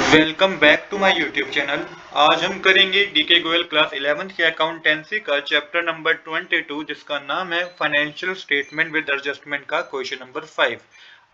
Welcome back to my YouTube channel. आज हम करेंगे डीके गोयल क्लास 11th के अकाउंटेंसी का चैप्टर नंबर 22 जिसका नाम है फाइनेंशियल स्टेटमेंट विद एडजस्टमेंट का क्वेश्चन नंबर 5।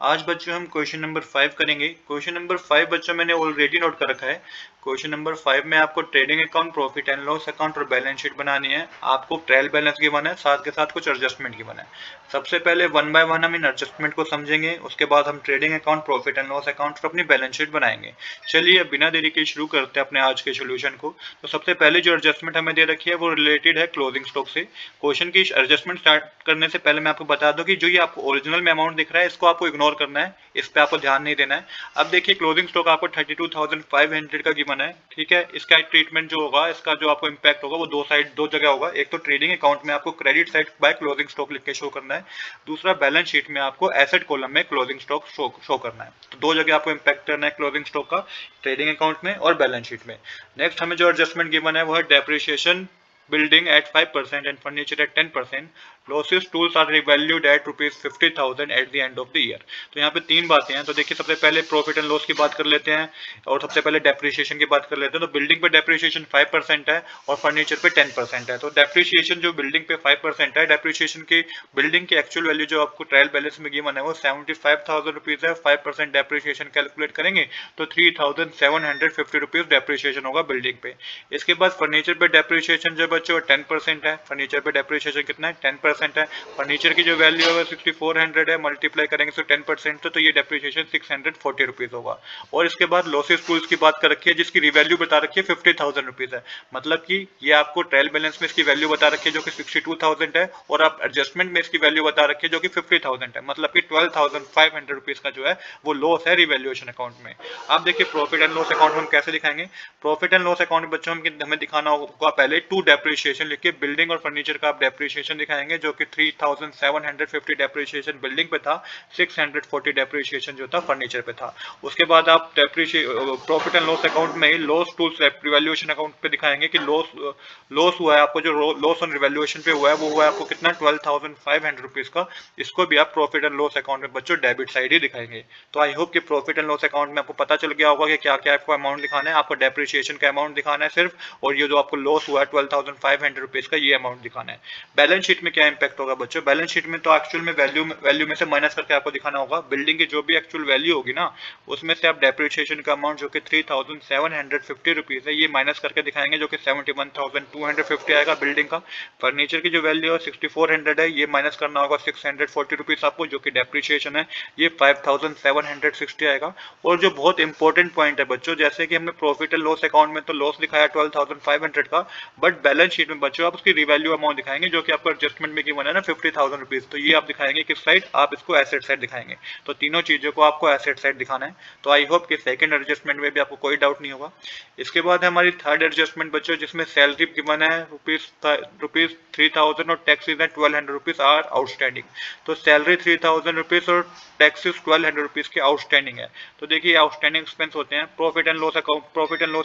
आज बच्चों हम क्वेश्चन नंबर 5 करेंगे। क्वेश्चन नंबर 5 बच्चों मैंने ऑलरेडी नोट कर रखा है। क्वेश्चन नंबर 5 में आपको trading account, profit and loss account और बैलेंस शीट बनानी है। आपको ट्रायल बैलेंस गिवन है, साथ के साथ कुछ एडजस्टमेंट गिवन है। सबसे पहले वन बाय वन हम इन एडजस्टमेंट को समझेंगे, उसके बाद हम trading account, profit and loss account और अपनी बैलेंस शीट बनाएंगे। चलिए अब बिना देरी के शुरू करते हैं अपने आज के सोल्यूशन को। तो सबसे पहले जो एडजस्टमेंट हमें दे रखी है वो रिलेटेड है क्लोजिंग स्टॉक से। क्वेश्चन की एडजस्टमेंट स्टार्ट करने से पहले मैं आपको बता दूं कि जो ये आपको ओरिजिनल में अमाउंट दिख रहा है इसको आपको इग्नोर करना है, इस पे आपको ध्यान नहीं देना है। अब देखिए क्लोजिंग स्टॉक आपको 32,500 का गिवन है, ठीक है। इसका ट्रीटमेंट जो होगा, इसका जो आपको इम्पैक्ट होगा वो दो जगह होगा। एक तो ट्रेडिंग अकाउंट में आपको credit side by closing stock लिख के शो करना है, दूसरा बैलेंस शीट में आपको एसेट कॉलम में क्लोजिंग स्टॉक शो करना है। तो दो जगह आपको इम्पैक्ट करना है क्लोजिंग स्टॉक का, ट्रेडिंग अकाउंट में और बैलेंस शीट में। नेक्स्ट हमें जो एडजस्टमेंट गिवन है वो है depreciation building at 5% and furniture at 10%। Loose tools are revalued at ₹50,000 at the end of the year. तो यहाँ पे तीन बातें हैं। तो देखिए सबसे पहले प्रॉफिट एंड लॉस की बात कर लेते हैं और सबसे पहले डेप्रिसिएशन की बात कर लेते हैं। तो बिल्डिंग पे डेप्रिसिएशन 5% है और फर्नीचर पे 10% है। तो डेप्रिसिएशन जो बिल्डिंग पे 5% है, डेप्रिसिएशन की बिल्डिंग की एक्चुअल वैल्यू जो आपको ट्रायल बैलेंस में गिवन है वो 75,000 रुपीज है। 5% डेप्रिसिएशन कैलकुलेट करेंगे तो 3,750 रुपीज डेप्रिसिएशन होगा बिल्डिंग पे। इसके बाद फर्नीचर पे डेप्रिसिएशन जो बच्चों 10% है। फर्नीचर पे डेप्रिसिएशन कितना है? 10% है। फर्नीचर की जो वैल्यू है 6400 है, मल्टीप्लाई करेंगे तो 10% तो ये डेप्रिसिएशन 640 रुपीज होगा। और इसके बाद लॉसेस टूल्स की बात कर रखी है जिसकी रिवैल्यू बता रखी है 50,000 रुपीज है। मतलब कि ये आपको ट्रायल बैलेंस में इसकी वैल्यू बता रखी है जो कि 62,000 है और आप एडजस्टमेंट में इसकी वैल्यू बता रखी है जो कि 50,000 है। मतलब कि 12,500 रुपीज का जो है वो लॉस है रिवैल्यूएशन अकाउंट में। आप देखिए प्रॉफिट एंड लॉस अकाउंट हम कैसे दिखाएंगे। प्रॉफिट एंड लॉस अकाउंट बच्चों हमें दिखाना होगा पहले टू डेप्रिसिएशन लिख के, बिल्डिंग और फर्नीचर का आप डेप्रिसिएशन दिखाएंगे जो कि 3,750 डेप्रिसिएशन बिल्डिंग पे था, 640 डेप्रिसिएशन जो था फर्नीचर पे था। उसके बाद आप प्रॉफिट एंड लॉस अकाउंट में लॉस टूल्स रिवैल्यूएशन अकाउंट पे दिखाएंगे कि लॉस हुआ है आपको, जो लॉस ऑन रिवैल्यूएशन पे हुआ है वो हुआ है आपको कितना 12,500 रुपीज का। इसको भी आप प्रॉफिट एंड लॉस अकाउंट में बच्चों डेबिट साइड ही दिखाएंगे। तो आई होप कि प्रॉफिट एंड लॉस अकाउंट में आपको पता चल गया होगा कि क्या क्या आपको अमाउंट दिखाना है। आपको डेप्रिसिएशन का अमाउंट दिखाना है सिर्फ, और ये जो आपको लॉस हुआ है 12,500 रुपीज का, ये अमाउंट दिखाना है। बैलेंस शीट में क्या इंपैक्ट होगा बच्चों? बैलेंस शीट में तो एक्चुअल में वैल्यू में से माइनस करके आपको दिखाना होगा। बिल्डिंग की जो भी एक्चुअल वैल्यू होगी ना उसमें से आप डेप्रिसिएशन का अमाउंट जो कि 3,750 रुपीज है ये माइनस करके दिखाएंगे जो कि 71,250 आएगा बिल्डिंग का। फर्नीचर की जो वैल्यू है 6400 है, ये माइनस करना होगा 640 रुपीज आपको जो कि डेप्रिसिएशन है, ये 5,760 आएगा। और जो बहुत इंपॉर्टेंट पॉइंट है बच्चों, जैसे कि हमने प्रॉफिट एंड लॉस अकाउंट में तो लॉस दिखाया 12,500 का, बट बैलेंस शीट में बच्चों आप उसकी रिवैल्यू अमाउंट दिखाएंगे जो कि आपको एडजस्टमेंट में गिवन है ना 50,000 रुपीज। तो ये आप दिखाएंगे किस साइड? आप इसको एसेट साइड दिखाएंगे। तो तीनों चीजों को आपको एसेट साइड दिखाना है। तो आई होप कि सेकंड एडजस्टमेंट में भी आपको कोई डाउट नहीं होगा। इसके बाद है हमारी थर्ड एडजस्टमेंट बच्चों जिसमें सैलरी गिवन है रुपीज 3,000 और टैक्सेस है 1,200 रुपीज आर आउटस्टैंडिंग। तो सैलरी 3,000 रुपीज और टैक्सेस 1,200 रुपीज के आउटस्टैंडिंग है। तो देखिए आउटस्टैंडिंग एक्सपेंस होते हैं। प्रॉफिट एंड लॉस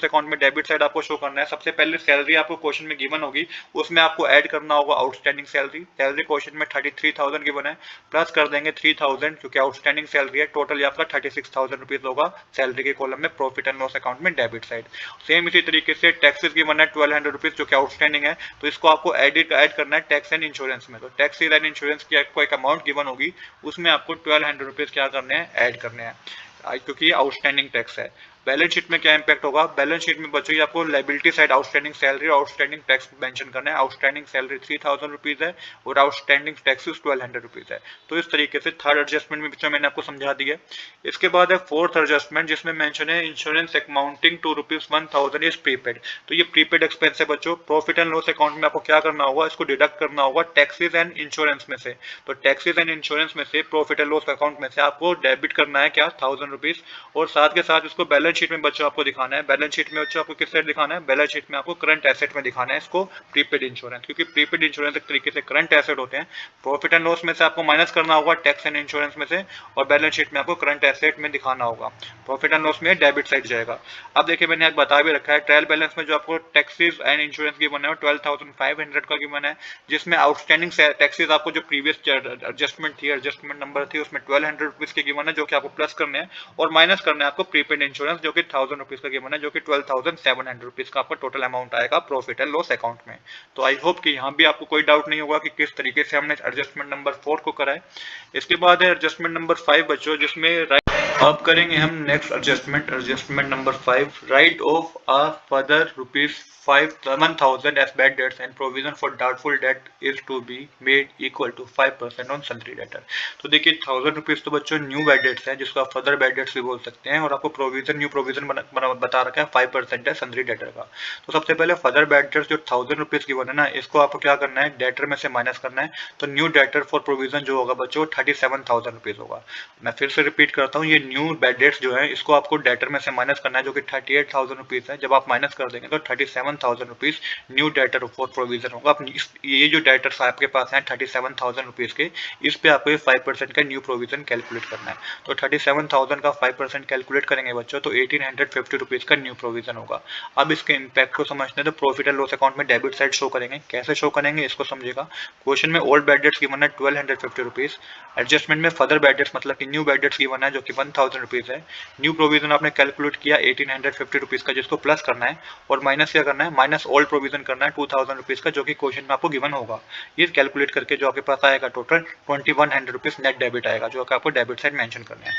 अकाउंट में डेबिट साइड आपको शो करना है। सबसे पहले सैलरी आपको क्वेश्चन में गिवन होगी, उसमें आपको ऐड करना होगा आउटस्टैंडिंग सैलरी। सैलरी क्वेश्चन में 33,000 गिवन है, प्लस कर देंगे 3,000 क्योंकि आउटस्टैंडिंग सैलरी है। टोटल आपका 36,000 रुपीज होगा सैलरी के कॉलम में प्रॉफिट एंड लॉस अकाउंट में डेबिट साइड। सेम इसी तरीके से टैक्सेस गिवन है 1,200 रुपीज जो कि आउटस्टैंडिंग है, तो इसको आपको ऐड करना है टैक्स एंड इंश्योरेंस में। तो टैक्स एंड इंश्योरेंस की आपको एक अमाउंट गिवन होगी, उसमें आपको 1,200 रुपीज क्या करने हैं? ऐड करने हैं, क्योंकि ये आउटस्टैंडिंग टैक्स है। बैलेंस शीट में क्या इंपैक्ट होगा? बैलेंस शीट में बच्चों आपको लायबिलिटी साइड आउटस्टैंडिंग सैलरी और आउटस्टैंडिंग टैक्स मेंशन करना है। आउटस्टैंडिंग सैलरी 3,000 रुपीज है और आउटस्टैंडिंग टैक्सेस 1,200 रुपीज है। तो इस तरीके से थर्ड एडजस्टमेंट में बच्चों मैंने आपको समझा दिया। इसके बाद है फोर्थ एडजस्टमेंट जिसमें मेंशन है insurance amounting to ₹1,000 is prepaid. तो ये प्रीपेड एक्सपेंस है बच्चों। प्रॉफिट एंड लॉस अकाउंट में आपको क्या करना होगा? इसको डिडक्ट करना होगा टैक्सेस एंड इंश्योरेंस में से। तो टैक्सेस एंड इंश्योरेंस में से प्रॉफिट एंड लॉस अकाउंट में से आपको डेबिट करना है क्या? 1,000 रुपीज। और साथ के साथ इसको बैलेंस शीट में बच्चों आपको दिखाना है। बैलेंस शीट में बच्चों आपको किस साइड दिखाना है? बैलेंस शीट में आपको करंट एसेट में दिखाना है इसको प्रीपेड इंश्योरेंस, क्योंकि प्रीपेड इंश्योरेंस एक तरीके से करंट एसेट होते हैं। प्रॉफिट एंड लॉस में से आपको माइनस करना होगा टैक्स एंड इंश्योरेंस में से, और बैलेंस शीट में आपको करंट एसेट में दिखाना होगा। प्रॉफिट एंड लॉस में डेबिट साइड जाएगा। अब देखिए मैंने आज बता भी रखा है ट्रायल बैलेंस में जो आपको टैक्सेस एंड इंश्योरेंस गिवन है 12,500 का गिवन है, जिसमें आउटस्टैंडिंग टैक्सेस आपको जो प्रीवियस एडजस्टमेंट थी, एडजस्टमेंट नंबर थी, उसमें 1,200 रुपीज के गिवन है जो कि आपको प्लस करने हैं, और माइनस करने हैं आपको प्रीपेड इंश्योरेंस बैलेंस जो कि 1000 रुपीज का गिवन है, जो कि 12,700 रुपीज का आपका टोटल अमाउंट आएगा प्रॉफिट एंड लॉस अकाउंट में। तो आई होप कि यहाँ भी आपको कोई डाउट नहीं होगा कि किस तरीके से हमने एडजस्टमेंट नंबर 4 को करा है। इसके बाद है एडजस्टमेंट नंबर 5 बच्चों, जिसमें अब करेंगे हम next adjustment number 5, write off a further ₹1,000 as bad debts and provision for doubtful debt is to be made equal to 5% on sundry debtor. तो देखिए 1000 रुपीज तो बच्चों न्यू बैड डेट्स है, जिसको आप फर्दर बैड डेट्स भी बोल सकते हैं, और आपको प्रोविजन न्यू प्रोविजन बता रखा है 5% है सन्ड्री डेटर का। तो सबसे पहले फर्दर बैड डेट्स जो 1000 रुपीज की बने ना, इसको आपको क्या करना है, डेटर में से माइनस करना है। तो न्यू डेटर फॉर प्रोविजन जो होगा बच्चों 37,000 रुपीज होगा। मैं फिर से रिपीट करता हूँ, ये न्यू बैड डेट्स जो है इसको आपको डेटर में से माइनस करना है, जो कि 38,000 रुपीज है। जब आप माइनस कर देंगे तो 37,000 rupees new debtor for provision होगा। ये जो डेटर्स आपके पास हैं 37,000 रुपीज के, इस पे आपको 5% का न्यू प्रोविजन कैलकुलेट करना है। तो 37,000 का 5% कैलकुलेट करेंगे बच्चों तो 1850 रुपीज का न्यू प्रोविजन होगा। अब इसके इम्पैक्ट को समझते हैं तो प्रॉफिट एंड लॉस अकाउंट में डेबिट साइड शो करेंगे। कैसे शो करेंगे इसको समझिएगा। क्वेश्चन में ओल्ड बैड डेट्स गिवन है 1250 रुपीज, एडजस्टमेंट में फर्दर बैड डेट्स मतलब कि न्यू बैड डेट्स गिवन है जो कि 1000 रुपीज है। न्यू प्रोविजन आपने कैलकुलेट किया 1850 रुपीज का, जिसको प्लस करना है, और माइनस क्या करना है, माइनस ओल्ड प्रोविजन करना है 2000 रुपीज का, जो कि क्वेश्चन में आपको गिवन होगा। ये कैलकुलेट करके जो आपके पास आएगा टोटल 2100 रुपीज नेट डेबिट आएगा, जो कि आपको डेबिट साइड मेंशन करना है।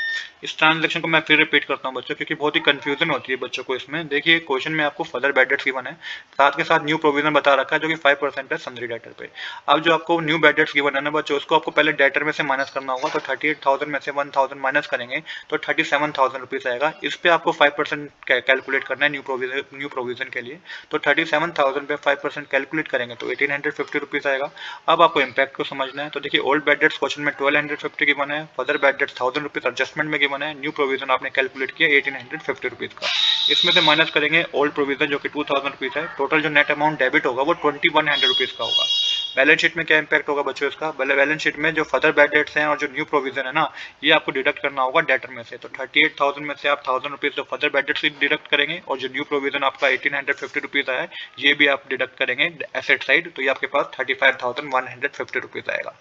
इस ट्रांजेक्शन को मैं फिर रिपीट करता हूँ बच्चों, क्योंकि बहुत ही कंफ्यूजन होती है बच्चों को इसमें। देखिए क्वेश्चन में आपको फर्दर बैड डेट्स गिवन है, साथ के साथ न्यू प्रोविजन बता रखा है जो कि 5% है सन्ड्री डेटर पे। अब जो आपको न्यू बैड डेट्स गिवन है ना बच्चों, उसको आपको पहले डेटर में से माइनस करना होगा। तो 38,000 में से 1000 माइनस करेंगे तो 37,000 रुपीज आएगा। इस पे आपको 5% कैलकुलेट करना है न्यू प्रोविजन के लिए। तो 37,000 पे 5% कैलकुलेट करेंगे तो 1850 रुपीज आएगा। अब आपको इम्पैक्ट को समझना है। तो देखिए ओल्ड बैड डेट्स क्वेश्चन में 1250 गिवन है, further bad debts 1000 rupees adjustment में गिवन है, न्यू प्रोविजन आपने कैलकुलेट किया 1850 रुपीज का। इसमें से माइनस करेंगे ओल्ड प्रोविजन जो कि 2000 रुपीज है। टोटल जो नेट अमाउंट डेबिट होगा वो 2100 रुपीज का होगा। बैलेंस शीट में क्या इंपैक्ट होगा बच्चों इसका, बैलेंस शीट में जो फर्दर बैड डेट्स हैं और जो न्यू प्रोविजन है ना, ये आपको डिडक्ट करना होगा डेटर में से। तो 38,000 में से आप 1000 रुपीज जो फर्दर बैड डेट्स डिडक्ट करेंगे, और जो न्यू प्रोविजन आपका 1850 रुपीज आया ये भी आप डिडक्ट करेंगे एसेट साइड, तो ये आपके पास 35,150 रुपीज आएगा।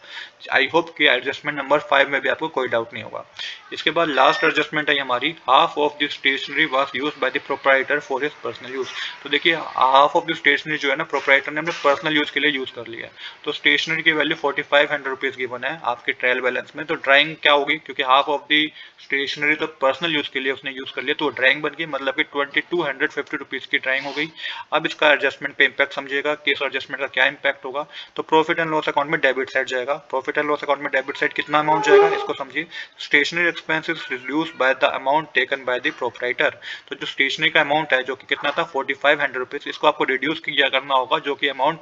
आई होप कि एडजस्टमेंट नंबर 5 में भी आपको कोई डाउट नहीं होगा। इसके बाद लास्ट एडजस्टमेंट है हमारी, half of the stationery was used by the proprietor for his personal use. तो देखिए हाफ ऑफ द स्टेशनरी जो है ना प्रोप्राइटर ने अपने पर्सनल यूज के लिए यूज कर लिया। तो स्टेशनरी की वैल्यू 4500 रुपीज गिवन है आपके ट्रायल बैलेंस में। तो ड्राइंग क्या होगी, क्योंकि हाफ ऑफ द स्टेशनरी तो पर्सनल यूज के लिए उसने यूज कर लिया, तो ड्राइंग बन गई, मतलब कि 2250 रुपीज की ड्राइंग हो गई। अब इसका एडजस्टमेंट पे इंपैक्ट समझिएगा कि इस एडजस्टमेंट का क्या इंपैक्ट होगा। तो प्रॉफिट एंड लॉस अकाउंट में डेबिट साइड जाएगा। प्रॉफिट एंड लॉस अकाउंट में डेबिट साइड कितना अमाउंट जाएगा इसको समझिए। Stationery expenses reduced by the amount taken by the proprietor. तो जो स्टेशनरी का अमाउंट है जो कि कितना था 4500 रुपीज, इसको आपको रिड्यूस किया करना होगा, जो कि अमाउंट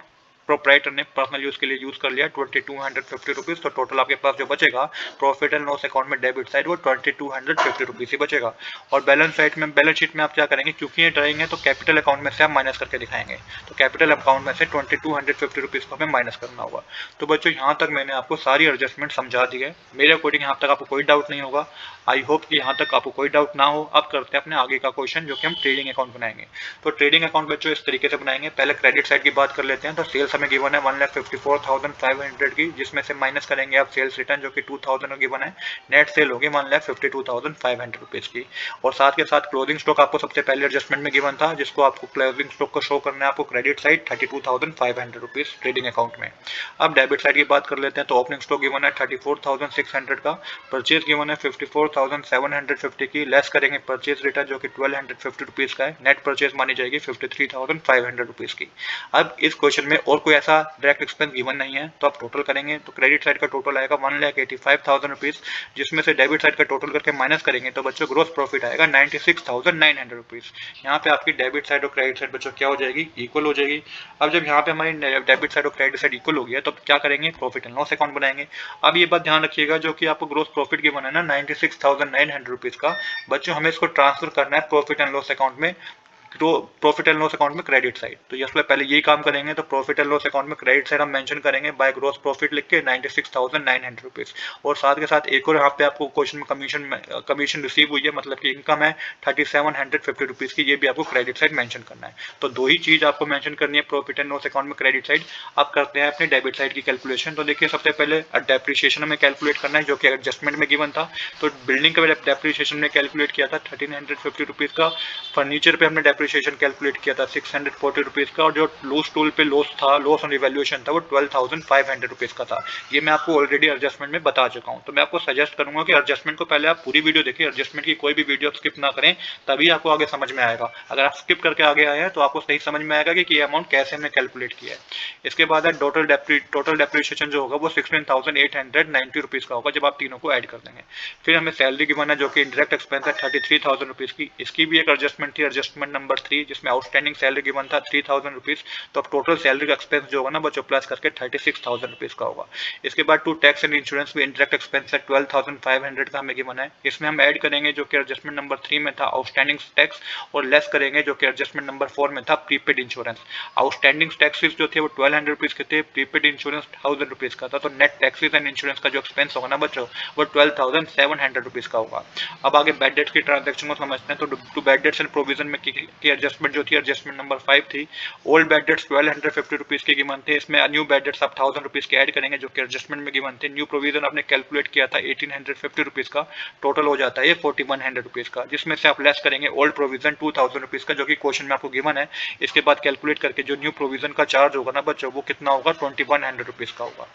प्रोप्राइटर ने पर्सनल यूज के लिए यूज कर लिया 2250 रुपीज। तो टोटल आपके पास जो बचेगा प्रॉफिट एंड लॉस अकाउंट में डेबिट साइड वो 2250 रुपीज ही बचेगा। और बैलेंस शीट में आप क्या करेंगे, क्योंकि ये ड्राइंग है तो कैपिटल अकाउंट में से आप माइनस करके दिखाएंगे। तो कैपिटल अकाउंट में से 2250 रुपीज को हमें माइनस करना होगा। तो बच्चों यहाँ तक मैंने आपको सारी एडजस्टमेंट समझा दी है। मेरे अकॉर्डिंग यहाँ तक आपको कोई डाउट नहीं होगा। आई होप कि यहाँ तक आपको कोई डाउट ना हो। अब करते हैं अपने आगे का क्वेश्चन, जो कि हम ट्रेडिंग अकाउंट बनाएंगे। तो ट्रेडिंग अकाउंट बच्चों इस तरीके से बनाएंगे। पहले क्रेडिट साइड की बात कर लेते हैं। तो सेल्स हमें गिवन है 1,54,500 की, जिसमें से माइनस करेंगे आप सेल्स रिटर्न जो कि 2000 गिवन है। नेट सेल होगी 1,52,500 रुपीज की। और साथ के साथ क्लोजिंग स्टॉक आपको सबसे पहले एडजस्टमेंट में गिवन था, जिसको आपको क्लोजिंग स्टॉक को शो करना है आपको credit side 32,500 rupees trading account में। अब डेबिट साइड की बात कर लेते हैं। तो ओपनिंग स्टॉक गिवन है 34,600 का, परचेज गिवन है 54,750 की, लेस करेंगे परचेज रिटर्न जो कि 1,250 रुपीज का है। नेट परचेज मानी जाएगी 53,500 रुपीज की। अब इस क्वेश्चन में और कोई ऐसा डायरेक्ट एक्सपेंस गिवन नहीं है, तो आप टोटल करेंगे तो क्रेडिट साइड का टोटल आएगा 1,85,000 रुपीज, जिसमें से डेबिट साइड का टोटल करके माइनस करेंगे तो बच्चों ग्रोस प्रॉफिट आएगा 96,900 रुपीज। यहाँ पे आपकी डेबिट साइड और क्रेडिट साइड बच्चों क्या हो जाएगी, इक्वल हो जाएगी। अब जब यहाँ पे हमारी डेबिट साइड और क्रेडिट साइड इक्वल हो गया तो क्या करेंगे, प्रॉफिट एंड लॉस अकाउंट बनाएंगे। अब ये बात ध्यान रखिएगा, जो कि आपको ग्रोस प्रॉफिट गिवन है ना 96,900 रुपीज का, बच्चों हमें इसको ट्रांसफर करना है प्रॉफिट एंड लॉस अकाउंट में प्रॉफिट एंड लॉस अकाउंट में क्रेडिट साइड। तो इसलिए पहले यही काम करेंगे, तो प्रॉफिट एंड लॉस अकाउंट में क्रेडिट साइड हम मेंशन करेंगे बाय ग्रॉस प्रॉफिट लिख के 96,900 रुपीज। और साथ के साथ एक और यहाँ पे आपको क्वेश्चन में कमीशन रिसीव हुई है, मतलब कि इनकम है 3750 रुपीज की, ये भी आपको क्रेडिट साइड मेंशन करना है। तो दो ही चीज आपको मेंशन करनी है प्रॉफिट एंड लॉस अकाउंट में क्रेडिट साइड। आप करते हैं अपने डेबिट साइड की कैलकुलेशन। तो देखिए सबसे पहले डेप्रिसिएशन हमें कैलकुलेट करना है, जो कि एडजस्टमेंट में गिवन था। तो बिल्डिंग का डेप्रिसिएशन ने कैलकुलेट किया था 1350 रुपीज का, फर्नीचर पे हमने डेप्रिसिएशन कैलकुलेट किया था 640 रुपीज का, और जो लूज टूल पे लॉस था, लॉस ऑन रिवैल्यूएशन था, वो 12,500 रुपीज का था। ये मैं आपको ऑलरेडी एडजस्टमेंट में बता चुका हूँ। तो मैं आपको सजेस्ट करूंगा कि एडजस्टमेंट को पहले आप पूरी वीडियो देखिए, एडजस्टमेंट की कोई भी वीडियो स्किप ना करें, तभी आपको आगे समझ में आएगा। अगर आप स्किप करके आगे आए हैं तो आपको सही समझ में आएगा कि ये अमाउंट कैसे हमने कैलकुलेट किया है। इसके बाद है टोटल डेप्रिसिएशन जो होगा वो 16,890 रुपीज का होगा जब आप तीनों को ऐड कर देंगे। फिर हमें सैलरी गिवन है जो कि इंडायरेक्ट एक्सपेंस है 33,000 रुपीज की, इसकी भी एक एडजस्टमेंट थी, एडजस्टमेंट नंबर 3, जिसमें आउटस्टैंडिंग सैलरी गिवन था 3,000 रुपीज। तो अब टोटल सैलरी का एक्सपेंस जो होगा ना बच्चों प्लस करके 36,000 रुपीज का होगा। इसके बाद टू टैक्स एंड इंश्योरेंस भी इंडायरेक्ट एक्सपेंस है 12,500 का हमें गिवन है। इसमें हम ऐड करेंगे जो कि एडजस्टमेंट नंबर 3 में था आउटस्टैंडिंग टैक्स, और लेस करेंगे जो कि एडजस्टमेंट नंबर 4 में था प्रीपेड इंश्योरेंस। आउटस्टैंडिंग टैक्सेस जो थे वो 1200 रुपीज के थे, प्रीपेड इंश्योरेंस 1000 रुपीज का था। तो नेट टैक्सेस एंड इंश्योरेंस का जो एक्सपेंस होगा ना बच्चों वो 12,700 रुपीज का होगा। अब आगे बैड डेट्स की ट्रांजेक्शन को समझते हैं। तो to bad debts and provision में की एडजस्टमेंट जो थी एडजस्टमेंट नंबर 5 थी। ओल्ड बैड डेट्स 1250 रुपीज के गिवन थे, इसमें न्यू बैड डेट्स आप 1000 रुपीज के ऐड करेंगे जो कि एडजस्टमेंट में गिवन थे। न्यू प्रोविजन आपने कैलकुलेट किया था 1850 रुपीज का, टोटल हो जाता है ये 4100 रुपीज का, जिसमें से आप लेस करेंगे ओल्ड प्रोविजन 2000 रुपीज का जो कि क्वेश्चन में आपको गिवन है। इसके बाद कैलकुलेट करके जो न्यू प्रोविजन का चार्ज होगा ना बच्चों वो कितना होगा 2100 रुपीज का होगा।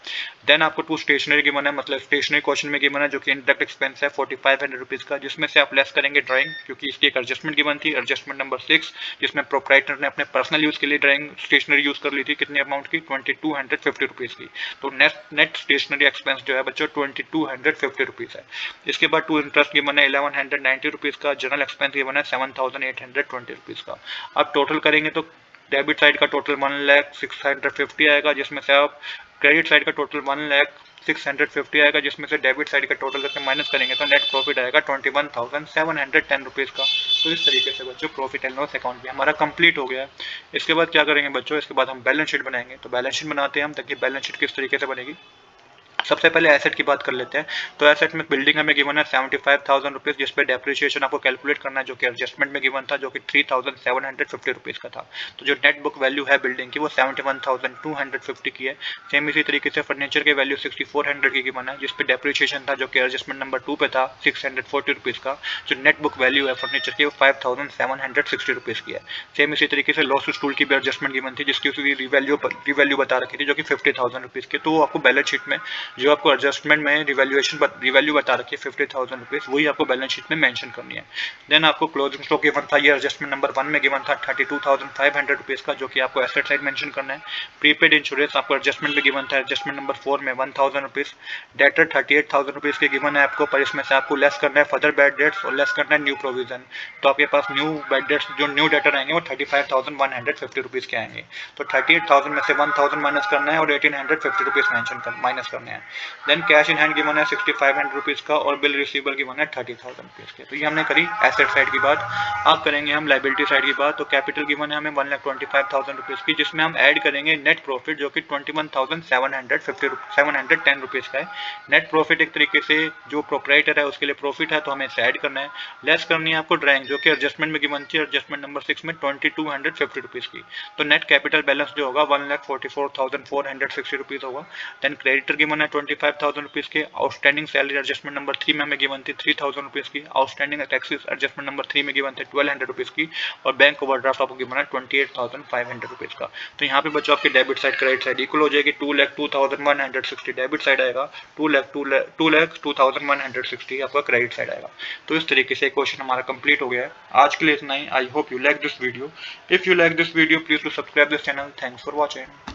देन आपको टू स्टेशनरी गिवन है, मतलब स्टेशनरी क्वेश्चन में गिवन है जो कि इंडायरेक्ट एक्सपेंस है 4500 रुपीज का, जिसमें से आप लेस करेंगे ड्राइंग, क्योंकि इसकी एक एडजस्टमेंट गिवन थी एडजस्टमेंट नंबर 6, जिसमें प्रोप्राइटर ने अपने पर्सनल यूज के लिए ड्राइंग स्टेशनरी यूज कर ली थी, कितने अमाउंट की 2250 रुपीज की। तो नेट स्टेशनरी एक्सपेंस जो है बच्चों 2250 रुपीज है। इसके बाद टू इंटरेस्ट गिवन है 1190 रुपीज का, जनरल एक्सपेंस गिवन है 7820 रुपीज का। अब टोटल करेंगे तो डेबिट साइड का टोटल 1,0650 आएगा, जिसमें से आप क्रेडिट साइड का टोटल 1,0650 आएगा, जिसमें से डेबिट साइड का टोटल करके माइनस करेंगे तो नेट प्रॉफिट आएगा 21,710 रुपीज का। तो इस तरीके से बच्चों प्रॉफिट एंड लॉस अकाउंट भी हमारा कंप्लीट हो गया है। इसके बाद क्या करेंगे बच्चों, इसके बाद हम बैलेंस शीट बनाएंगे। तो बैलेंस शीट बनाते हैं हम, ताकि बैलेंस शीट किस तरीके से बनेगी। सबसे पहले एसेट की बात कर लेते हैं। तो एसेट में बिल्डिंग हमें गिवन है 75,000 रुपीज, जिस पे डेप्रिसिएशन आपको कैलकुलेट करना है जो कि एडजस्टमेंट में गिवन था, जो कि 3,750 रुपीज का था। तो जो नेट बुक वैल्यू है बिल्डिंग की वो 71,250 की है। सेम इसी तरीके से फर्नीचर की वैल्यू 6400 की गिवन है, जिस पे डेप्रिसिएशन था जो कि एडजस्टमेंट नंबर 2 पे था 640 रुपीज का। जो नेट बुक वैल्यू है फर्नीचर की वो 5,760 रुपीज की है। सेम इसी तरीके से लॉस टूल की भी एडजस्टमेंट गिवन थी, जिसकी उसकी रिवैल्यू बता रखी थी जो कि 50,000 रुपीज की। तो आपको बैलेंस शीट में जो आपको एडजस्टमेंट में रिवैल्यू बता रखी है 50,000 रुपीज, वही आपको बैलेंस शीट में मेंशन करनी है। देन आपको क्लोजिंग स्टॉक गिवन था, ये एडजस्टमेंट नंबर 1 में गिवन था 32,500 रुपीज का, जो कि आपको एसेट साइड मेंशन करना है। प्रीपेड इंश्योरेंस आपको एडजस्टमेंट में गिवन था एडजस्टमेंट नंबर 4 में 1,000 रुपीज। डेटर 38,000 रुपीज के गिवन है आपको, पर इसमें से आपको लेस करना है फर्दर बैड डेट्स और लेस करना है न्यू प्रोविजन। तो आपके पास न्यू बैड डेट्स जो न्यू डेटर आएंगे वो 35,150 रुपीज के आएंगे। तो 38,000 में से 1,000 माइनस करना है और 1,850 रुपीज माइनस करने हैं। Then cash in hand given है 6,500 रुपीज का, और बिल रिसीवेबल गिवन है 30,000 रुपीज के। तो ये हमने करी एसेट साइड की बात। अब करेंगे हम लायबिलिटी साइड की बात। तो कैपिटल गिवन है हमें 1,25,000 रुपीज की, जिसमें हम ऐड करेंगे नेट प्रॉफिट जो कि 21,710 रुपीज का है। नेट प्रॉफिट एक तरीके से जो प्रोप्राइटर है उसके लिए प्रॉफिट है, तो हमें इसे ऐड करना है। लेस करनी है आपको ड्राइंग जो कि एडजस्टमेंट में गिवन थी एडजस्टमेंट नंबर 6 में 2250 रुपीज की। तो नेट कैपिटल बैलेंस जो होगा 1,44,460 रुपीज होगा। देन क्रेडिटर गिवन है 25,000 रुपीज के। आउटस्टैंडिंग सैलरी एडजस्टमेंट नंबर 3 में हमें गिवन थी 3,000 रुपीज की। आउटस्टैंडिंग टैक्सेस एडजस्टमेंट नंबर 3 में गिवन थे 1,200 रुपीज की, और बैंक ओवरड्राफ्ट आपको गिवन है 28,500 रुपीज का। तो यहाँ पे बच्चों आपकी debit side credit side equal हो जाएगी। 2,02,160 डेबिट साइड आएगा, 2,02,160 आपका क्रेडिट साइड आएगा। तो इस तरीके से क्वेश्चन हमारा कंप्लीट हो गया है। आज के लिए इतना ही। I hope you like this video. If you like this video please to subscribe this channel. Thanks for watching.